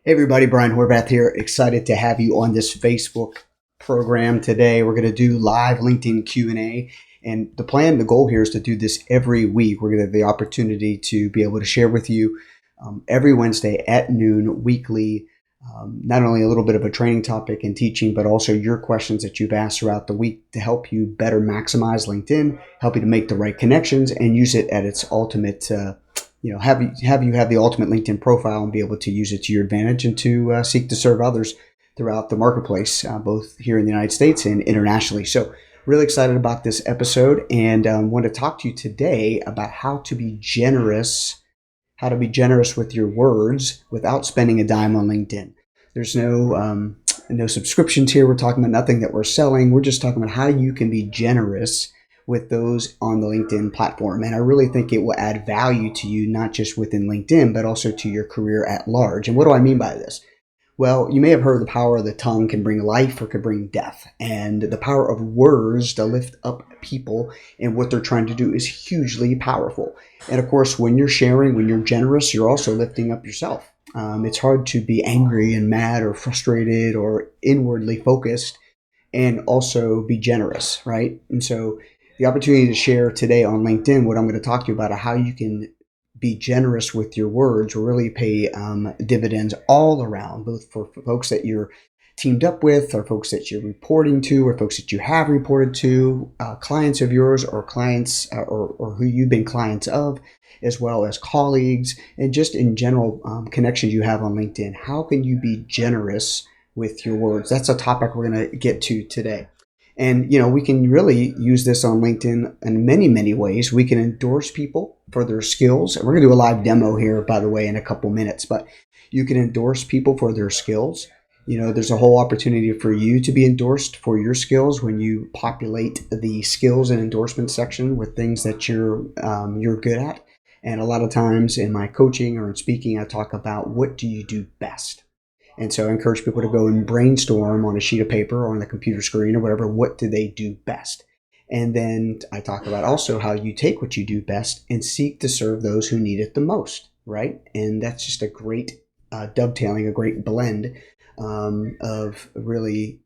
Hey everybody, Brian Horvath here. Excited to have you on this Facebook program today. We're going to do live LinkedIn Q&A. And the goal here is to do this every week. We're going to have the opportunity to be able to share with you every Wednesday at noon weekly, not only a little bit of a training topic and teaching, but also your questions that you've asked throughout the week to help you better maximize LinkedIn, help you to make the right connections and use it at its ultimate have you have the ultimate LinkedIn profile and be able to use it to your advantage and to seek to serve others throughout the marketplace, both here in the United States and internationally. So really excited about this episode and want to talk to you today about how to be generous with your words without spending a dime on LinkedIn. There's no subscriptions here. We're talking about nothing that we're selling. We're just talking about how you can be generous with those on the LinkedIn platform. And I really think it will add value to you, not just within LinkedIn, but also to your career at large. And what do I mean by this? Well, you may have heard the power of the tongue can bring life or can bring death. And the power of words to lift up people and what they're trying to do is hugely powerful. And of course, when you're sharing, when you're generous, you're also lifting up yourself. It's hard to be angry and mad or frustrated or inwardly focused and also be generous, right? And so the opportunity to share today on LinkedIn, what I'm going to talk to you about, how you can be generous with your words will really pay dividends all around, both for folks that you're teamed up with or folks that you're reporting to or folks that you have reported to, clients of yours or clients or who you've been clients of, as well as colleagues and just in general connections you have on LinkedIn. How can you be generous with your words? That's a topic we're going to get to today. And, we can really use this on LinkedIn in many, many ways. We can endorse people for their skills. And we're going to do a live demo here, by the way, in a couple minutes. But you can endorse people for their skills. There's a whole opportunity for you to be endorsed for your skills when you populate the skills and endorsement section with things that you're good at. And a lot of times in my coaching or in speaking, I talk about what do you do best. And so I encourage people to go and brainstorm on a sheet of paper or on the computer screen or whatever, what do they do best? And then I talk about also how you take what you do best and seek to serve those who need it the most, right? And that's just a great dovetailing, a great blend of really,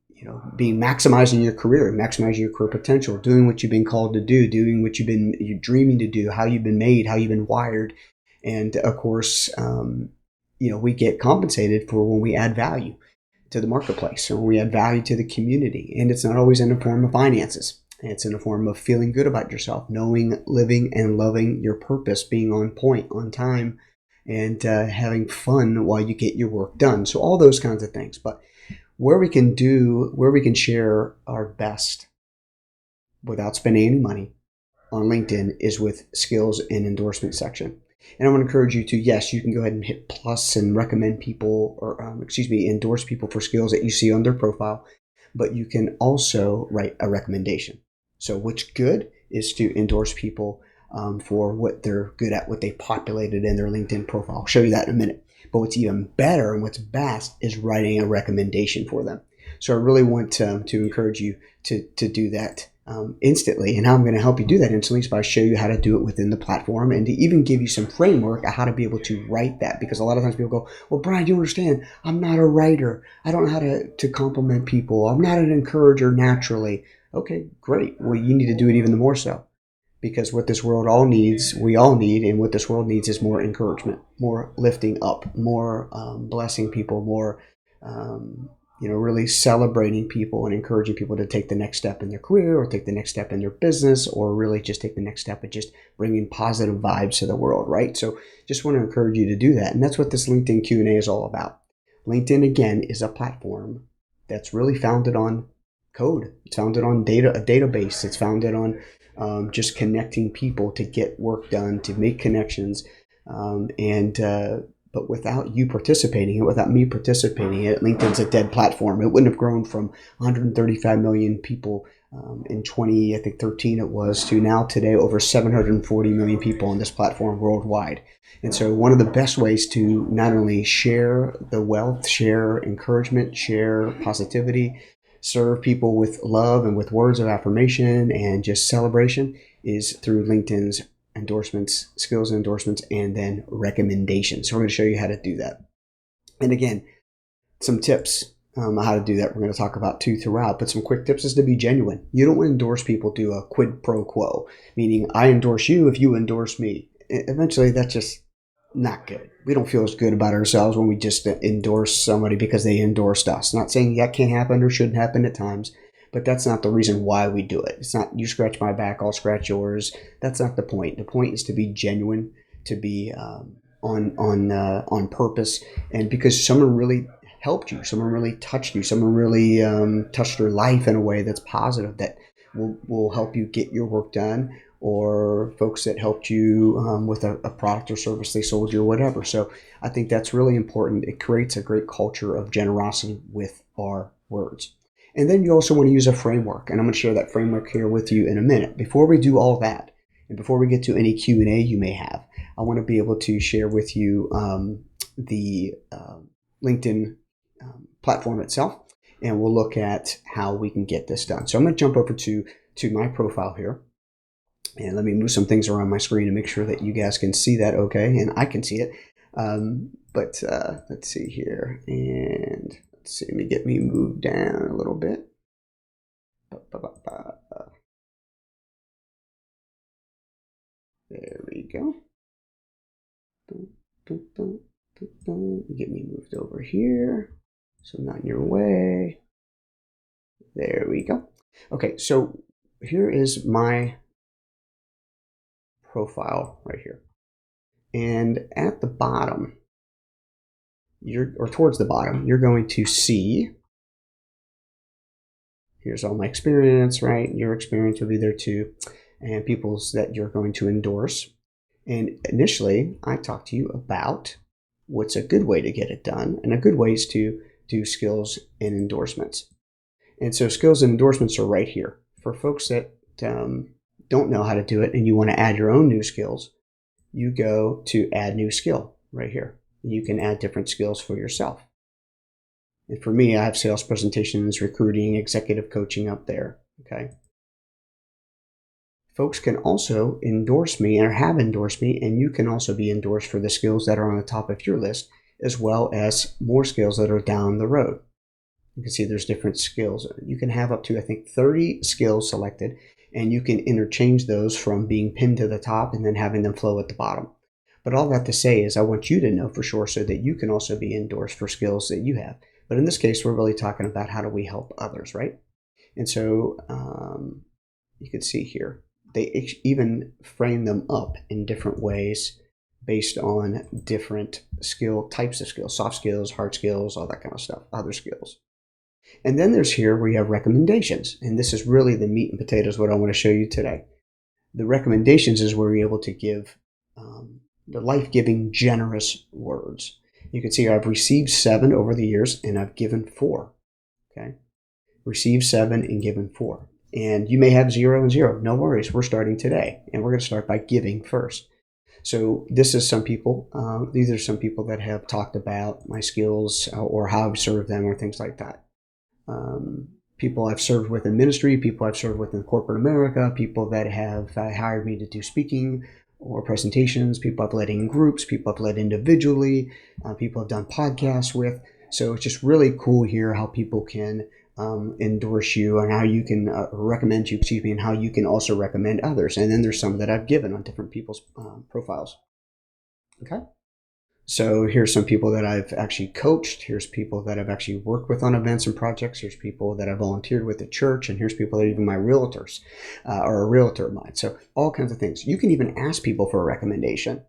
being maximizing your career, maximizing your career potential, doing what you've been called to do, doing what you're dreaming to do, how you've been made, how you've been wired. And of course, we get compensated for when we add value to the marketplace or when we add value to the community. And it's not always in the form of finances. It's in the form of feeling good about yourself, knowing, living, and loving your purpose, being on point, on time, and having fun while you get your work done. So all those kinds of things. But where we can share our best without spending any money on LinkedIn is with skills and endorsement section. And I want to encourage you to, yes, you can go ahead and hit plus and recommend people or, endorse people for skills that you see on their profile, but you can also write a recommendation. So what's good is to endorse people for what they're good at, what they populated in their LinkedIn profile. I'll show you that in a minute. But what's even better and what's best is writing a recommendation for them. So I really want to encourage you to do that instantly. And how I'm going to help you do that instantly is by show you how to do it within the platform and to even give you some framework of how to be able to write that. Because a lot of times people go, well, Brian, you understand, I'm not a writer. I don't know how to compliment people. I'm not an encourager naturally. Okay, great. Well, you need to do it even more so. Because what this world all needs, we all need, and what this world needs is more encouragement, more lifting up, more blessing people, more really celebrating people and encouraging people to take the next step in their career or take the next step in their business or really just take the next step and just bringing positive vibes to the world, right? So just want to encourage you to do that. And that's what this LinkedIn Q&A is all about. LinkedIn, again, is a platform that's really founded on code. It's founded on a database. It's founded on just connecting people to get work done, to make connections, but without you participating, without me participating, LinkedIn's a dead platform. It wouldn't have grown from 135 million people in 2013 it was to now today over 740 million people on this platform worldwide. And so one of the best ways to not only share the wealth, share encouragement, share positivity, serve people with love and with words of affirmation and just celebration is through LinkedIn's endorsements, skills and endorsements, and then recommendations. So we're going to show you how to do that. And again, some tips on how to do that we're going to talk about too throughout, but some quick tips is to be genuine. You don't want to endorse people to a quid pro quo, meaning I endorse you if you endorse me. Eventually, that's just not good. We don't feel as good about ourselves when we just endorse somebody because they endorsed us. Not saying that can't happen or shouldn't happen at times, but that's not the reason why we do it. It's not you scratch my back, I'll scratch yours. That's not the point. The point is to be genuine, to be on purpose, and because someone really helped you, someone really touched you, someone really touched your life in a way that's positive, that will help you get your work done, or folks that helped you with a product or service they sold you or whatever. So I think that's really important. It creates a great culture of generosity with our words. And then you also want to use a framework, and I'm going to share that framework here with you in a minute. Before we do all that, and before we get to any Q&A you may have, I want to be able to share with you the LinkedIn platform itself, and we'll look at how we can get this done. So I'm going to jump over to my profile here, and let me move some things around my screen to make sure that you guys can see that okay, and I can see it. But let's see here, and let's see, let me moved down a little bit. There we go. Get me moved over here so I'm not in your way. There we go. Okay, so here is my profile right here. And at the bottom, or towards the bottom, you're going to see, here's all my experience, right? Your experience will be there too, and people's that you're going to endorse. And initially, I talked to you about what's a good way to get it done, and a good way is to do skills and endorsements. And so skills and endorsements are right here. For folks that don't know how to do it and you want to add your own new skills, you go to add new skill right here. You can add different skills for yourself. And for me, I have sales presentations, recruiting, executive coaching up there. Okay. Folks can also endorse me or have endorsed me, and you can also be endorsed for the skills that are on the top of your list, as well as more skills that are down the road. You can see there's different skills. You can have up to, I think, 30 skills selected, and you can interchange those from being pinned to the top and then having them flow at the bottom. But all that to say is I want you to know for sure so that you can also be endorsed for skills that you have. But in this case, we're really talking about how do we help others, right? And so you can see here, they even frame them up in different ways based on different types of skills, soft skills, hard skills, all that kind of stuff, other skills. And then there's here where you have recommendations. And this is really the meat and potatoes, what I want to show you today. The recommendations is where you're able to give the life-giving, generous words. You can see I've received 7 over the years, and I've given 4. Okay, received 7 and given 4. And you may have 0 and 0. No worries. We're starting today, and we're going to start by giving first. So this is some people. These are some people that have talked about my skills or how I've served them or things like that. People I've served with in ministry, people I've served with in corporate America, people that have hired me to do speaking or presentations, people I've led in groups, people I've led individually, people I've done podcasts with. So it's just really cool here how people can endorse you and how you can recommend you, and how you can also recommend others. And then there's some that I've given on different people's profiles. Okay. So here's some people that I've actually coached. Here's people that I've actually worked with on events and projects. Here's people that I volunteered with at church. And here's people that are even my realtors or a realtor of mine. So all kinds of things. You can even ask people for a recommendation.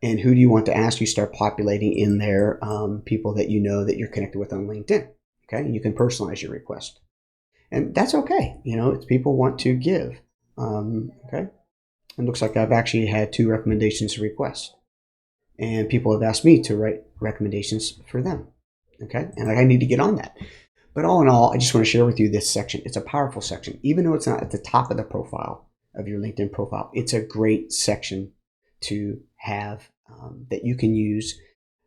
And who do you want to ask? You start populating in there people that you know that you're connected with on LinkedIn. Okay, and you can personalize your request. And that's okay. It's people want to give. Okay, it looks like I've actually had 2 recommendations to request. And people have asked me to write recommendations for them. Okay, and I need to get on that. But all in all, I just want to share with you this section. It's a powerful section. Even though it's not at the top of the profile of your LinkedIn profile, it's a great section to have that you can use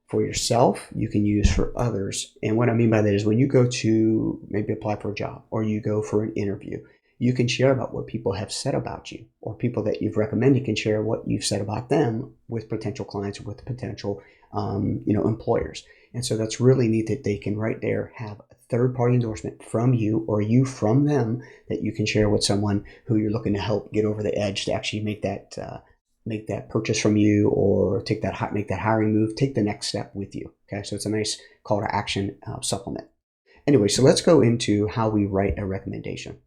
for yourself, you can use for others. And what I mean by that is when you go to maybe apply for a job or you go for an interview, you can share about what people have said about you, or people that you've recommended can share what you've said about them with potential clients or with potential employers. And so that's really neat that they can right there have a third-party endorsement from you or you from them that you can share with someone who you're looking to help get over the edge to actually make that purchase from you, or make that hiring move, take the next step with you. Okay, so it's a nice call to action supplement. Anyway, so let's go into how we write a recommendation.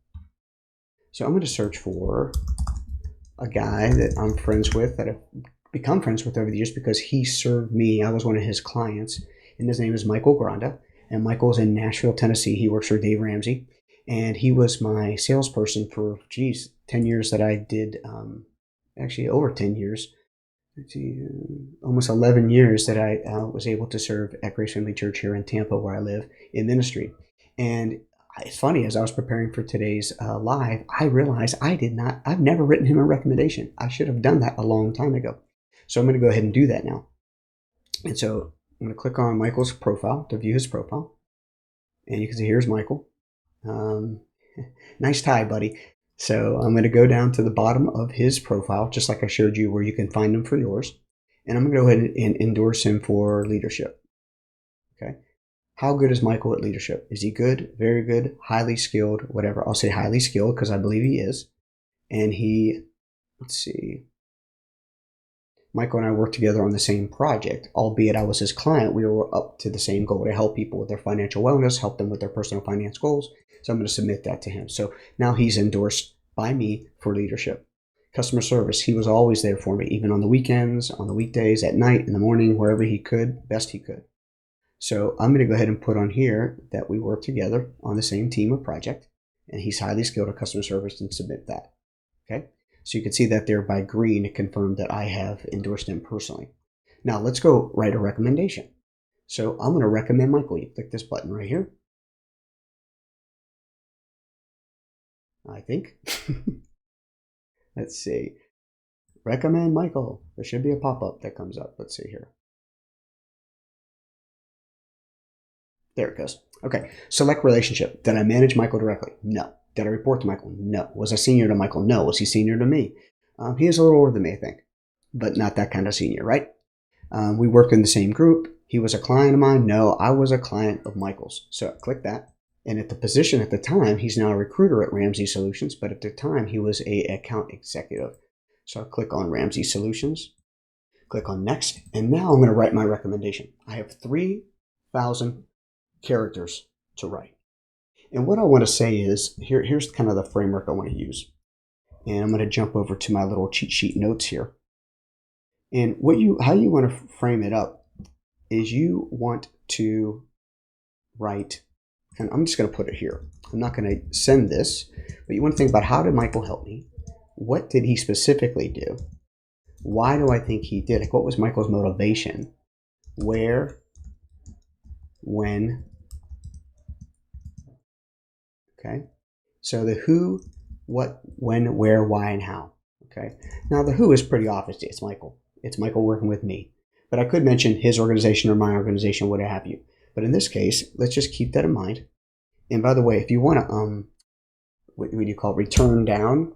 So I'm going to search for a guy that I'm friends with, that I've become friends with over the years because he served me. I was one of his clients, and his name is Michael Granda. And Michael's in Nashville, Tennessee. He works for Dave Ramsey, and he was my salesperson for 10 years that I did. Actually, over 10 years. Almost 11 years that I was able to serve at Grace Family Church here in Tampa, where I live, in ministry. And it's funny, as I was preparing for today's live, I realized I've never written him a recommendation. I should have done that a long time ago. So I'm going to go ahead and do that now. And so I'm going to click on Michael's profile to view his profile. And you can see here's Michael. Nice tie, buddy. So I'm going to go down to the bottom of his profile, just like I showed you where you can find him for yours. And I'm going to go ahead and endorse him for leadership. Okay. How good is Michael at leadership? Is he good? Very good? Highly skilled? Whatever. I'll say highly skilled because I believe he is. And let's see. Michael and I worked together on the same project, albeit I was his client. We were up to the same goal to help people with their financial wellness, help them with their personal finance goals. So I'm going to submit that to him. So now he's endorsed by me for leadership. Customer service, he was always there for me, even on the weekends, on the weekdays, at night, in the morning, wherever he could, best he could. So I'm going to go ahead and put on here that we work together on the same team or project, and he's highly skilled at customer service, and submit that. Okay. So you can see that there by green, it confirmed that I have endorsed him personally. Now let's go write a recommendation. So I'm going to recommend Michael. You click this button right here. I think. Let's see. Recommend Michael. There should be a pop-up that comes up. Let's see here. There it goes. Okay. Select relationship. Did I manage Michael directly? No. Did I report to Michael? No. Was I senior to Michael? No. Was he senior to me? He is a little older than me, I think, but not that kind of senior, right? We worked in the same group. He was a client of mine. No, I was a client of Michael's. So click that. And at the position at the time, he's now a recruiter at Ramsey Solutions, but at the time he was an account executive. So I'll click on Ramsey Solutions, click on next, and now I'm going to write my recommendation. I have 3,000 characters to write. And what I want to say is, here's kind of the framework I want to use. And I'm going to jump over to my little cheat sheet notes here. And how you want to frame it up is you want to write, and I'm just going to put it here. I'm not going to send this, but you want to think about, how did Michael help me? What did he specifically do? Why do I think he did it? What was Michael's motivation? Where, when. Okay, so the who, what, when, where, why, and how. Okay, now the who is pretty obvious. It's Michael. It's Michael working with me. But I could mention his organization or my organization, what have you. But in this case, let's just keep that in mind. And by the way, if you want to, what do you call it, return down,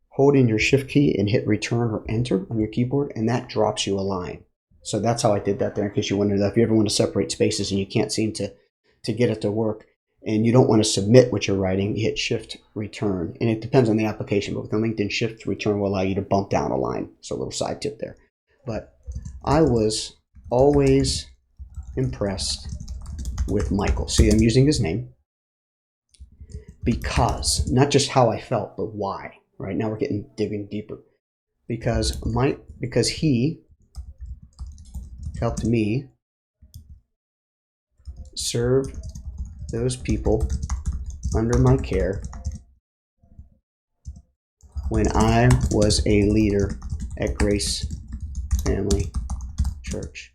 hold in your shift key and hit return or enter on your keyboard, and that drops you a line. So that's how I did that there, in case you wondered. If you ever want to separate spaces and you can't seem to get it to work, and you don't want to submit what you're writing, you hit shift return. And it depends on the application, but with the LinkedIn, shift return will allow you to bump down a line. So a little side tip there. But I was always impressed with Michael. See, I'm using his name because, not just how I felt, but why. Right now we're digging deeper. Because he helped me serve those people under my care when I was a leader at Grace Family Church.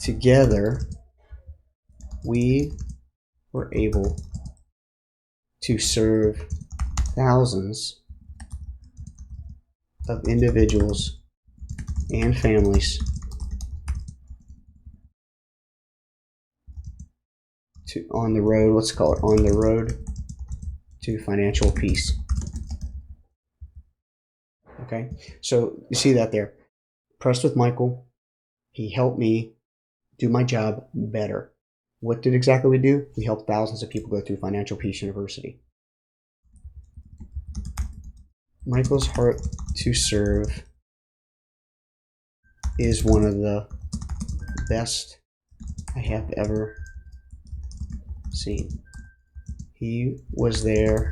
Together, we were able to serve thousands of individuals and families on the road, let's call it on the road to financial peace. Okay, so you see that there. Pressed with Michael. He helped me do my job better. What did exactly we do? We helped thousands of people go through Financial Peace University. Michael's heart to serve is one of the best I have ever seen. He was there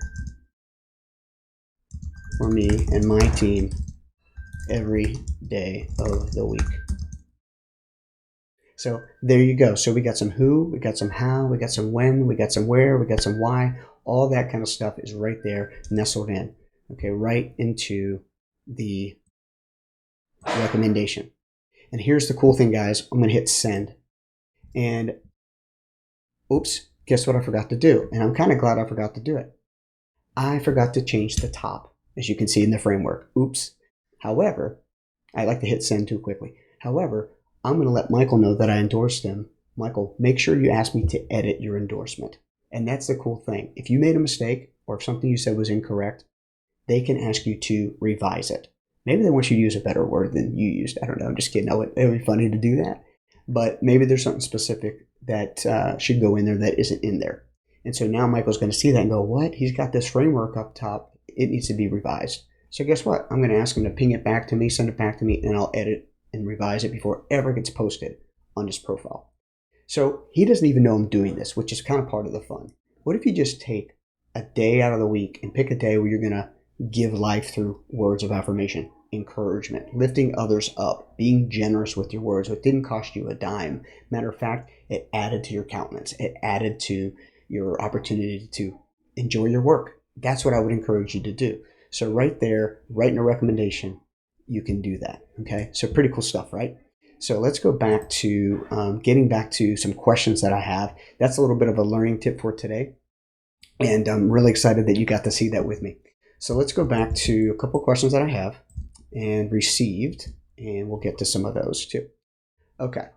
for me and my team every day of the week. So there you go. So we got some who, we got some how, we got some when, we got some where, we got some why. All that kind of stuff is right there nestled in. Okay, right into the recommendation. And here's the cool thing, guys. I'm going to hit send. And oops, guess what I forgot to do? And I'm kind of glad I forgot to do it. I forgot to change the top, as you can see in the framework. Oops. However, I like to hit send too quickly. However, I'm going to let Michael know that I endorsed him. Michael, make sure you ask me to edit your endorsement. And that's the cool thing. If you made a mistake or if something you said was incorrect, they can ask you to revise it. Maybe they want you to use a better word than you used. I don't know. I'm just kidding. It would be funny to do that. But maybe there's something specific that should go in there that isn't in there. And so now Michael's going to see that and go, what? He's got this framework up top. It needs to be revised. So guess what? I'm going to ask him to ping it back to me, send it back to me, and I'll edit and revise it before it ever gets posted on his profile. So he doesn't even know I'm doing this, which is kind of part of the fun. What if you just take a day out of the week and pick a day where you're going to give life through words of affirmation, encouragement, lifting others up, being generous with your words. It didn't cost you a dime. Matter of fact, it added to your countenance. It added to your opportunity to enjoy your work. That's what I would encourage you to do. So right there, right in a recommendation, you can do that. Okay, so pretty cool stuff, right? So let's go back to getting back to some questions that I have. That's a little bit of a learning tip for today. And I'm really excited that you got to see that with me. So let's go back to a couple questions that I have and received, and we'll get to some of those too. Okay.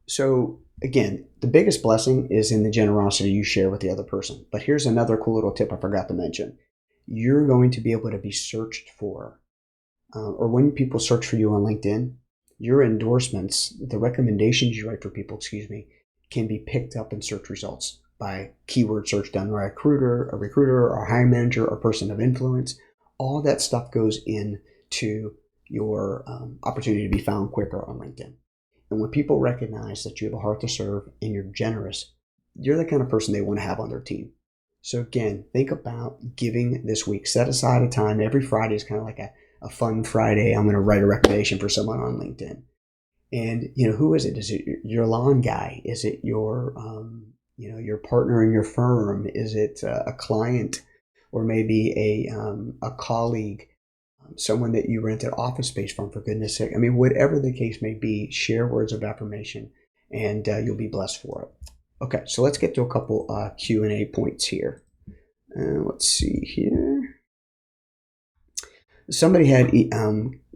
So again, the biggest blessing is in the generosity you share with the other person. But here's another cool little tip I forgot to mention. You're going to be able to be searched for, or when people search for you on LinkedIn, your endorsements, the recommendations you write for people, can be picked up in search results by keyword search done by a recruiter, or a hiring manager, or person of influence. All that stuff goes into your opportunity to be found quicker on LinkedIn. And when people recognize that you have a heart to serve and you're generous, you're the kind of person they want to have on their team. So again, think about giving this week. Set aside a time. Every Friday is kind of like a fun Friday. I'm going to write a recommendation for someone on LinkedIn. And, who is it? Is it your lawn guy? Is it your partner in your firm? Is it a client, or maybe a colleague, someone that you rented office space from, for goodness sake? I mean, whatever the case may be, share words of affirmation, and you'll be blessed for it. Okay, so let's get to a couple Q&A points here. Let's see here. Somebody had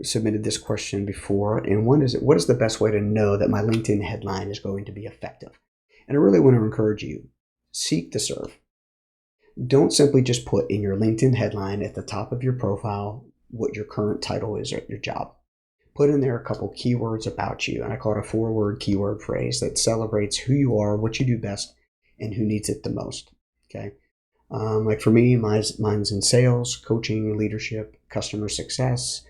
submitted this question before, and one is, what is the best way to know that my LinkedIn headline is going to be effective? And I really want to encourage you, seek to serve. Don't simply just put in your LinkedIn headline at the top of your profile what your current title is at your job. Put in there a couple keywords about you, and I call it a 4-word keyword phrase that celebrates who you are, what you do best, and who needs it the most. Okay. Like for me, mine's in sales, coaching, leadership, customer success,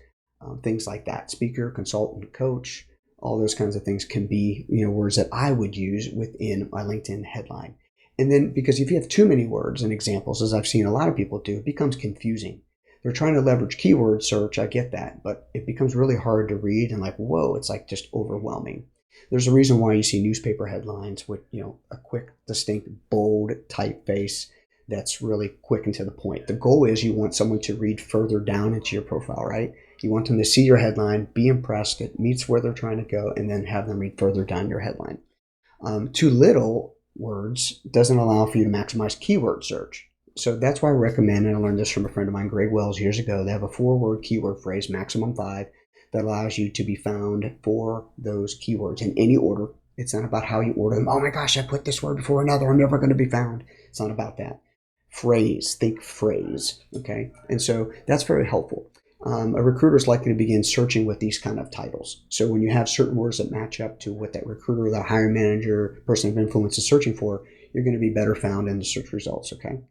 things like that. Speaker, consultant, coach, all those kinds of things can be, words that I would use within my LinkedIn headline. And then, because if you have too many words and examples, as I've seen a lot of people do, it becomes confusing. They're trying to leverage keyword search. I get that, but it becomes really hard to read and whoa, it's just overwhelming. There's a reason why you see newspaper headlines with, a quick, distinct, bold typeface that's really quick and to the point. The goal is you want someone to read further down into your profile, right? You want them to see your headline, be impressed, it meets where they're trying to go, and then have them read further down your headline. Too little words doesn't allow for you to maximize keyword search. So that's why I recommend, and I learned this from a friend of mine, Greg Wells, years ago. They have a 4-word keyword phrase, maximum 5, that allows you to be found for those keywords in any order. It's not about how you order them. Oh my gosh, I put this word before another. I'm never going to be found. It's not about that. phrase, think phrase, okay? And so that's very helpful. A recruiter is likely to begin searching with these kind of titles. So when you have certain words that match up to what that recruiter, the hiring manager, person of influence is searching for, you're going to be better found in the search results, okay?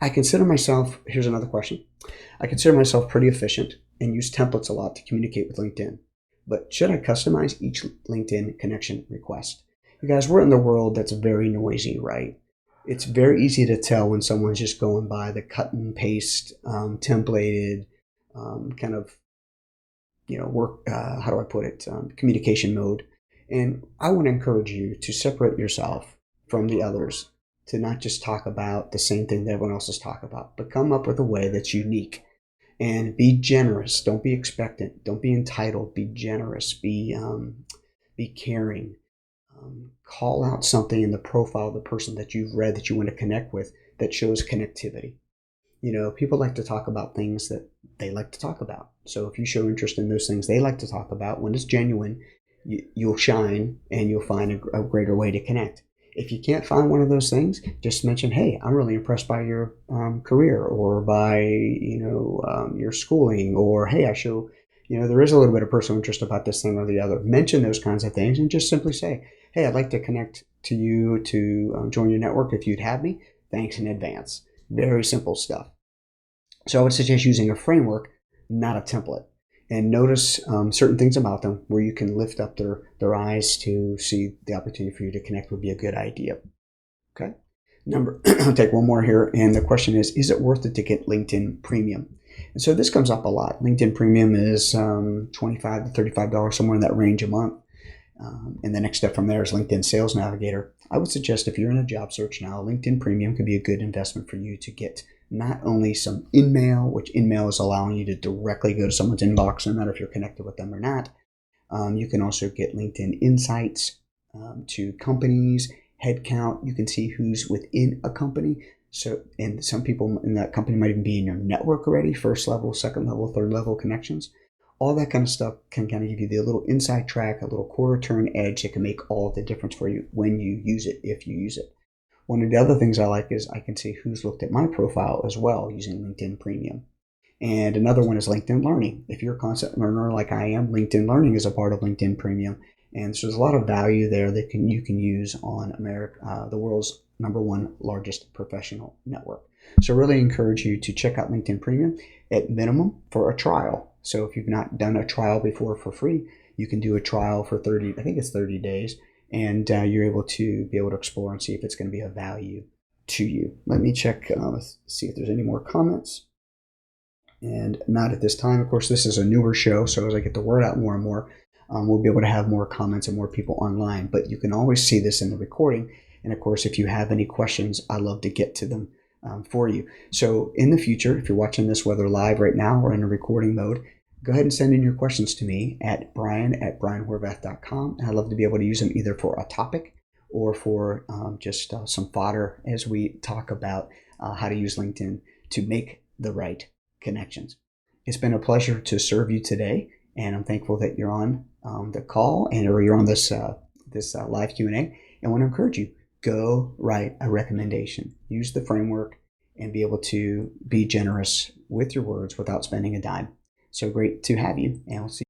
I consider myself, here's another question. I consider myself pretty efficient and use templates a lot to communicate with LinkedIn. But should I customize each LinkedIn connection request? You guys, we're in the world that's very noisy, right? It's very easy to tell when someone's just going by the cut and paste, templated, kind of, work, how do I put it, communication mode. And I want to encourage you to separate yourself from the others, to not just talk about the same thing that everyone else is talking about, but come up with a way that's unique. And be generous. Don't be expectant. Don't be entitled. Be generous. Be caring. Call out something in the profile of the person that you've read that you want to connect with that shows connectivity. People like to talk about things that they like to talk about. So if you show interest in those things they like to talk about, when it's genuine, you'll shine and you'll find a greater way to connect. If you can't find one of those things, just mention, hey, I'm really impressed by your career, or by, your schooling, or, hey, I show, there is a little bit of personal interest about this thing or the other. Mention those kinds of things and just simply say, hey, I'd like to connect to you to join your network if you'd have me. Thanks in advance. Very simple stuff. So I would suggest using a framework, not a template. And notice certain things about them where you can lift up their eyes to see the opportunity for you to connect would be a good idea. Okay. I'll take one more here. And the question is it worth it to get LinkedIn Premium? And so this comes up a lot. LinkedIn Premium is $25 to $35, somewhere in that range a month. And the next step from there is LinkedIn Sales Navigator. I would suggest if you're in a job search now, LinkedIn Premium could be a good investment for you to get not only some InMail, which InMail is allowing you to directly go to someone's inbox, no matter if you're connected with them or not. You can also get LinkedIn Insights to companies, headcount. You can see who's within a company. So, and some people in that company might even be in your network already, first level, second level, third level connections. All that kind of stuff can kind of give you the little inside track, a little quarter turn edge that can make all the difference for you when you use it, if you use it. One of the other things I like is I can see who's looked at my profile as well using LinkedIn Premium. And another one is LinkedIn Learning. If you're a constant learner like I am, LinkedIn Learning is a part of LinkedIn Premium. And so there's a lot of value there that you can use on the world's #1 largest professional network. So I really encourage you to check out LinkedIn Premium at minimum for a trial. So if you've not done a trial before for free, you can do a trial for 30 days, and you're able to explore and see if it's going to be of value to you. Let me check, see if there's any more comments. And not at this time. Of course, this is a newer show, so as I get the word out more and more, we'll be able to have more comments and more people online. But you can always see this in the recording. And of course, if you have any questions, I'd love to get to them for you. So in the future, if you're watching this, whether live right now or in a recording mode, go ahead and send in your questions to me at brian@brianhorvath.com. And I'd love to be able to use them either for a topic or for just some fodder as we talk about how to use LinkedIn to make the right connections. It's been a pleasure to serve you today, and I'm thankful that you're on the call or you're on this live Q&A. I want to encourage you, go write a recommendation. Use the framework and be able to be generous with your words without spending a dime. So great to have you, and we'll see